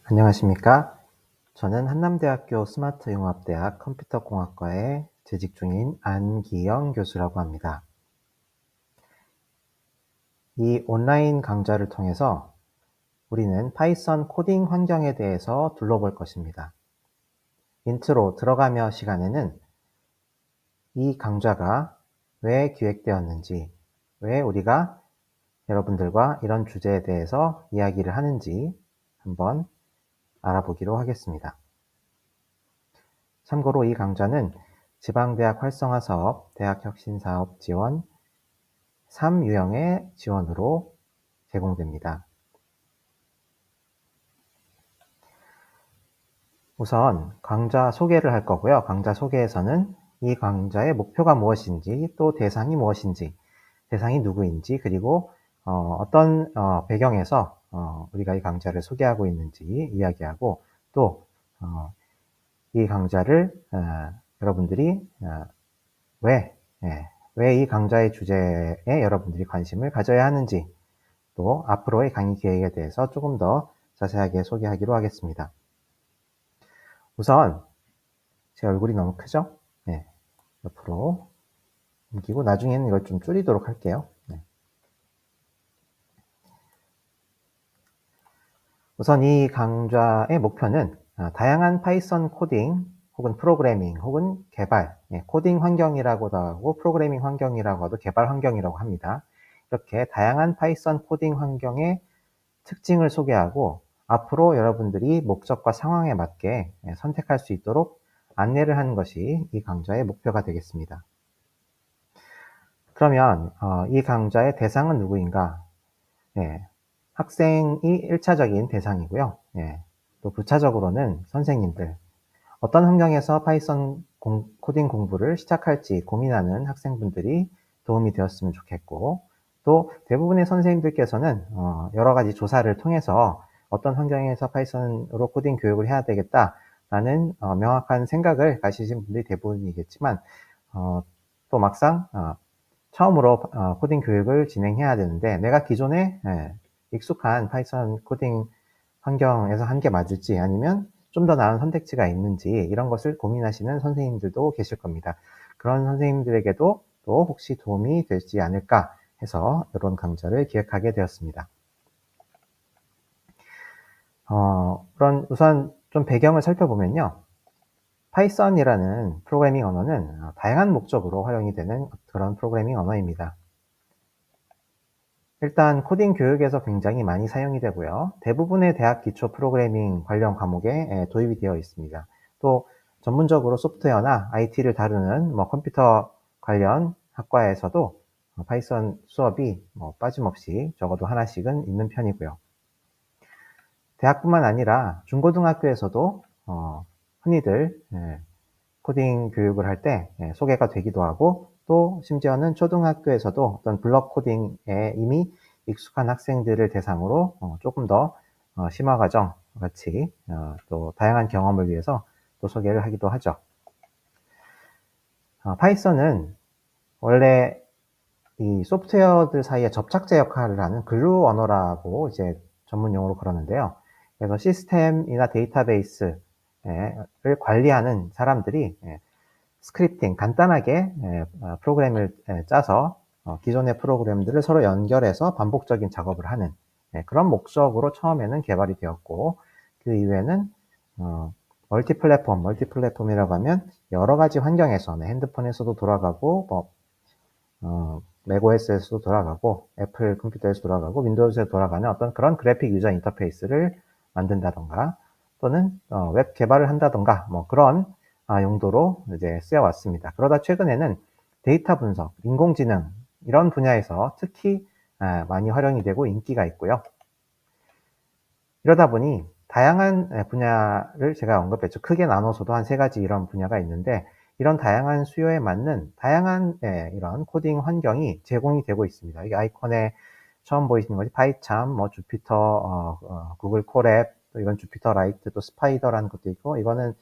안녕하십니까? 저는 한남대학교 스마트융합대학 컴퓨터공학과에 재직 중인 안기영 교수라고 합니다. 이 온라인 강좌를 통해서 우리는 파이썬 코딩 환경에 대해서 둘러볼 것입니다. 인트로 들어가며 시간에는 이 강좌가 왜 기획되었는지, 왜 우리가 여러분들과 이런 주제에 대해서 이야기를 하는지 한번 알아보기로 하겠습니다. 참고로 이 강좌는 지방대학 활성화사업, 대학혁신사업 지원 3유형의 지원으로 제공됩니다. 우선 강좌 소개를 할 거고요. 강좌 소개에서는 이 강좌의 목표가 무엇인지, 또 대상이 무엇인지, 대상이 누구인지, 그리고 어떤 배경에서 우리가 이 강좌를 소개하고 있는지 이야기하고, 또 이 강좌를 여러분들이 왜 이 강좌의 주제에 여러분들이 관심을 가져야 하는지, 또 앞으로의 강의 계획에 대해서 조금 더 자세하게 소개하기로 하겠습니다. 우선 제 얼굴이 너무 크죠? 네, 옆으로 옮기고 나중에는 이걸 좀 줄이도록 할게요. 네. 우선 이 강좌의 목표는 다양한 파이썬 코딩 혹은 프로그래밍 혹은 개발, 코딩 환경이라고도 하고 프로그래밍 환경이라고 하고 개발 환경이라고 합니다. 이렇게 다양한 파이썬 코딩 환경의 특징을 소개하고 앞으로 여러분들이 목적과 상황에 맞게 선택할 수 있도록 안내를 하는 것이 이 강좌의 목표가 되겠습니다. 그러면 이 강좌의 대상은 누구인가? 학생이 1차적인 대상이고요. 또 부차적으로는 선생님들, 어떤 환경에서 파이썬 코딩 공부를 시작할지 고민하는 학생분들이 도움이 되었으면 좋겠고, 또 대부분의 선생님들께서는 여러 가지 조사를 통해서 어떤 환경에서 파이썬으로 코딩 교육을 해야 되겠다라는 명확한 생각을 가지신 분들이 대부분이겠지만, 또 막상 처음으로 코딩 교육을 진행해야 되는데 내가 기존에 익숙한 파이썬 코딩 환경에서 한 게 맞을지, 아니면 좀 더 나은 선택지가 있는지, 이런 것을 고민하시는 선생님들도 계실 겁니다. 그런 선생님들에게도 또 혹시 도움이 되지 않을까 해서 이런 강좌를 기획하게 되었습니다. 그런 우선 좀 배경을 살펴보면요. 파이썬이라는 프로그래밍 언어는 다양한 목적으로 활용이 되는 그런 프로그래밍 언어입니다. 일단 코딩 교육에서 굉장히 많이 사용이 되고요. 대부분의 대학 기초 프로그래밍 관련 과목에 도입이 되어 있습니다. 또 전문적으로 소프트웨어나 IT를 다루는 컴퓨터 관련 학과에서도 파이썬 수업이 빠짐없이 적어도 하나씩은 있는 편이고요. 대학뿐만 아니라 중고등학교에서도 흔히들 코딩 교육을 할 때 소개가 되기도 하고, 또 심지어는 초등학교에서도 어떤 블록 코딩에 이미 익숙한 학생들을 대상으로 조금 더 심화 과정 같이 또 다양한 경험을 위해서 또 소개를 하기도 하죠. 파이썬은 원래 이 소프트웨어들 사이에 접착제 역할을 하는 글루 언어라고 이제 전문 용어로 그러는데요. 그래서 시스템이나 데이터베이스를 관리하는 사람들이 스크립팅, 간단하게 프로그램을 짜서 기존의 프로그램들을 서로 연결해서 반복적인 작업을 하는 그런 목적으로 처음에는 개발이 되었고, 그 이후에는 멀티플랫폼이라고 하면 여러 가지 환경에서 핸드폰에서도 돌아가고, 맥OS에서도 돌아가고, 애플 컴퓨터에서 돌아가고, 윈도우즈에 돌아가는 어떤 그런 그래픽 유저 인터페이스를 만든다던가, 또는 웹 개발을 한다던가, 그런 용도로 이제 쓰여왔습니다. 그러다 최근에는 데이터 분석, 인공지능 이런 분야에서 특히 많이 활용이 되고 인기가 있고요. 이러다 보니 다양한 분야를 제가 언급했죠. 크게 나눠서도 한 3가지 이런 분야가 있는데, 이런 다양한 수요에 맞는 다양한 이런 코딩 환경이 제공이 되고 있습니다. 이 아이콘에 처음 보이시는 것이 파이참, 주피터, 구글 콜앱, 또 이건 주피터 라이트, 또 스파이더라는 것도 있고, 이거는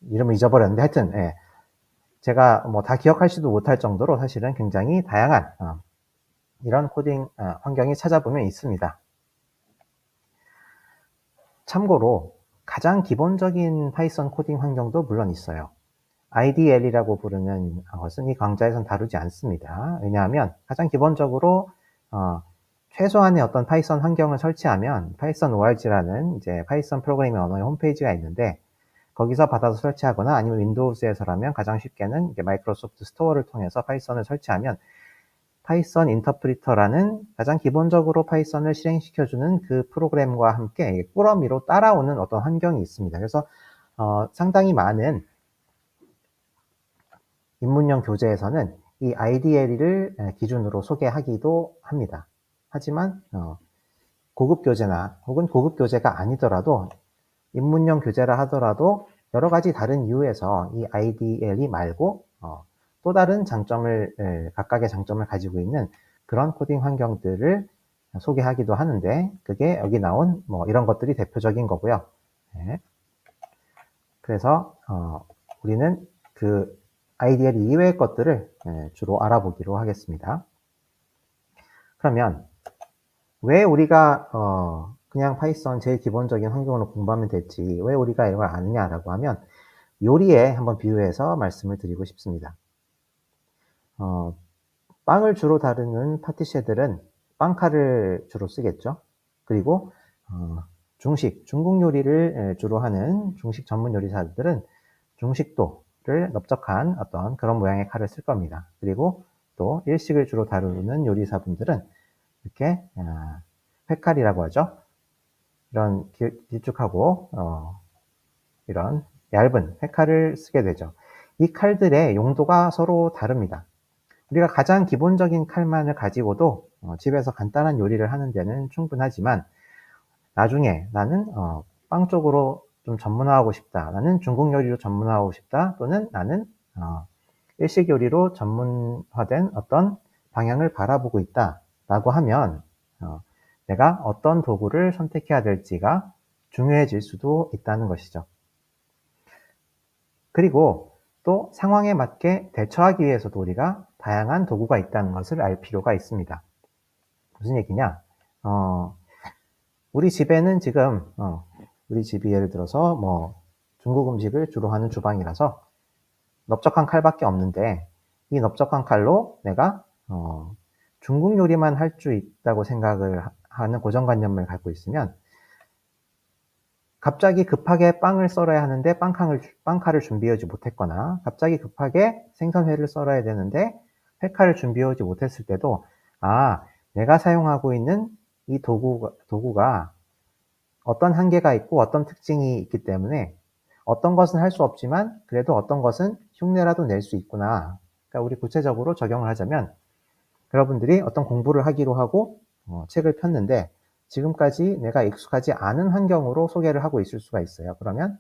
이름을 잊어버렸는데 하여튼 제가 다 기억하지도 못할 정도로 사실은 굉장히 다양한 이런 코딩 환경이 찾아보면 있습니다. 참고로 가장 기본적인 파이썬 코딩 환경도 물론 있어요. IDL이라고 부르는 것은 이 강좌에선 다루지 않습니다. 왜냐하면 가장 기본적으로 최소한의 어떤 파이썬 환경을 설치하면 파이썬 org라는 이제 파이썬 프로그래밍 언어의 홈페이지가 있는데 거기서 받아서 설치하거나 아니면 윈도우즈에서라면 가장 쉽게는 이제 마이크로소프트 스토어를 통해서 파이썬을 설치하면 파이썬 인터프리터라는 가장 기본적으로 파이썬을 실행시켜주는 그 프로그램과 함께 꾸러미로 따라오는 어떤 환경이 있습니다. 그래서 상당히 많은 입문용 교재에서는 이 IDL을 기준으로 소개하기도 합니다. 하지만 고급 교재나 혹은 고급 교재가 아니더라도 입문용 교재라 하더라도 여러 가지 다른 이유에서 이 IDL이 말고 또 다른 장점을 각각의 장점을 가지고 있는 그런 코딩 환경들을 소개하기도 하는데 그게 여기 나온 뭐 이런 것들이 대표적인 거고요. 네. 그래서 우리는 그 IDL 이외의 것들을 주로 알아보기로 하겠습니다. 그러면 왜 우리가 그냥 파이썬 제일 기본적인 환경으로 공부하면 될지 왜 우리가 이걸 아느냐라고 하면 요리에 한번 비유해서 말씀을 드리고 싶습니다. 빵을 주로 다루는 파티셰들은 빵칼을 주로 쓰겠죠. 그리고 중국 요리를 주로 하는 중식 전문 요리사들은 중식도를 넓적한 어떤 그런 모양의 칼을 쓸 겁니다. 그리고 또 일식을 주로 다루는 요리사분들은 이렇게 회칼이라고 하죠. 이런 길쭉하고 이런 얇은 회칼을 쓰게 되죠. 이 칼들의 용도가 서로 다릅니다. 우리가 가장 기본적인 칼만을 가지고도 집에서 간단한 요리를 하는 데는 충분하지만 나중에 나는 빵 쪽으로 좀 전문화하고 싶다. 나는 중국 요리로 전문화하고 싶다. 또는 나는 일식 요리로 전문화된 어떤 방향을 바라보고 있다. 라고 하면 내가 어떤 도구를 선택해야 될지가 중요해질 수도 있다는 것이죠. 그리고 또 상황에 맞게 대처하기 위해서도 우리가 다양한 도구가 있다는 것을 알 필요가 있습니다. 무슨 얘기냐? 우리 집에는 지금 우리 집이 예를 들어서 뭐 중국 음식을 주로 하는 주방이라서 넓적한 칼밖에 없는데 이 넓적한 칼로 내가 중국 요리만 할 수 있다고 생각을 하는 고정관념을 갖고 있으면 갑자기 급하게 빵을 썰어야 하는데 빵칼을 준비하지 못했거나 갑자기 급하게 생선회를 썰어야 되는데 회칼을 준비하지 못했을 때도 내가 사용하고 있는 이 도구가 어떤 한계가 있고 어떤 특징이 있기 때문에 어떤 것은 할 수 없지만 그래도 어떤 것은 흉내라도 낼 수 있구나. 그러니까 우리 구체적으로 적용을 하자면 여러분들이 어떤 공부를 하기로 하고 책을 폈는데 지금까지 내가 익숙하지 않은 환경으로 소개를 하고 있을 수가 있어요. 그러면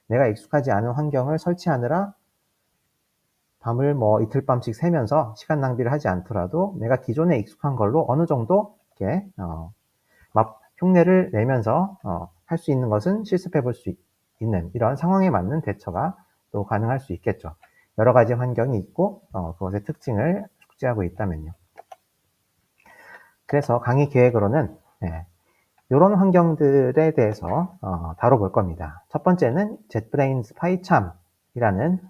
내가 익숙하지 않은 환경을 설치하느라 밤을 뭐 이틀 밤씩 새면서 시간 낭비를 하지 않더라도 내가 기존에 익숙한 걸로 어느 정도 이렇게 흉내를 내면서 할 수 있는 것은 실습해 볼 수 있는 이런 상황에 맞는 대처가 또 가능할 수 있겠죠. 여러 가지 환경이 있고 그것의 특징을 숙지하고 있다면요. 그래서 강의 계획으로는 이런 환경들에 대해서 다뤄볼 겁니다. 첫 번째는 JetBrains PyCharm이라는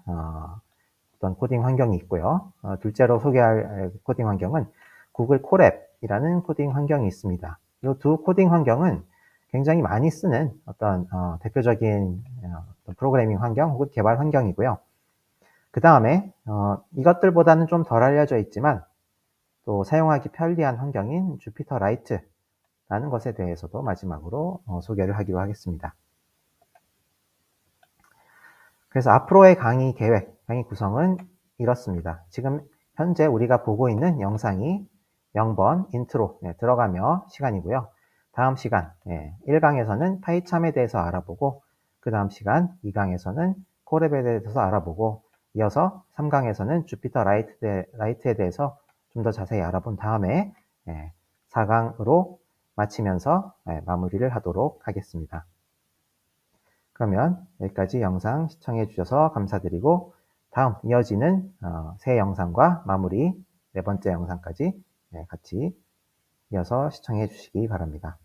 어떤 코딩 환경이 있고요. 둘째로 소개할 코딩 환경은 구글 콜앱이라는 코딩 환경이 있습니다. 이 두 코딩 환경은 굉장히 많이 쓰는 어떤 대표적인 프로그래밍 환경 혹은 개발 환경이고요. 그 다음에 이것들보다는 좀 덜 알려져 있지만 또 사용하기 편리한 환경인 주피터 라이트라는 것에 대해서도 마지막으로 소개를 하기로 하겠습니다. 그래서 앞으로의 강의 계획, 강의 구성은 이렇습니다. 지금 현재 우리가 보고 있는 영상이 0번 인트로 들어가며 시간이고요. 다음 시간 1강에서는 파이참에 대해서 알아보고 그 다음 시간 2강에서는 콜앱에 대해서 알아보고 이어서 3강에서는 주피터 라이트에 대해서 좀 더 자세히 알아본 다음에 4강으로 마치면서 마무리를 하도록 하겠습니다. 그러면 여기까지 영상 시청해 주셔서 감사드리고 다음 이어지는 새 영상과 마무리 4번째 영상까지 같이 이어서 시청해 주시기 바랍니다.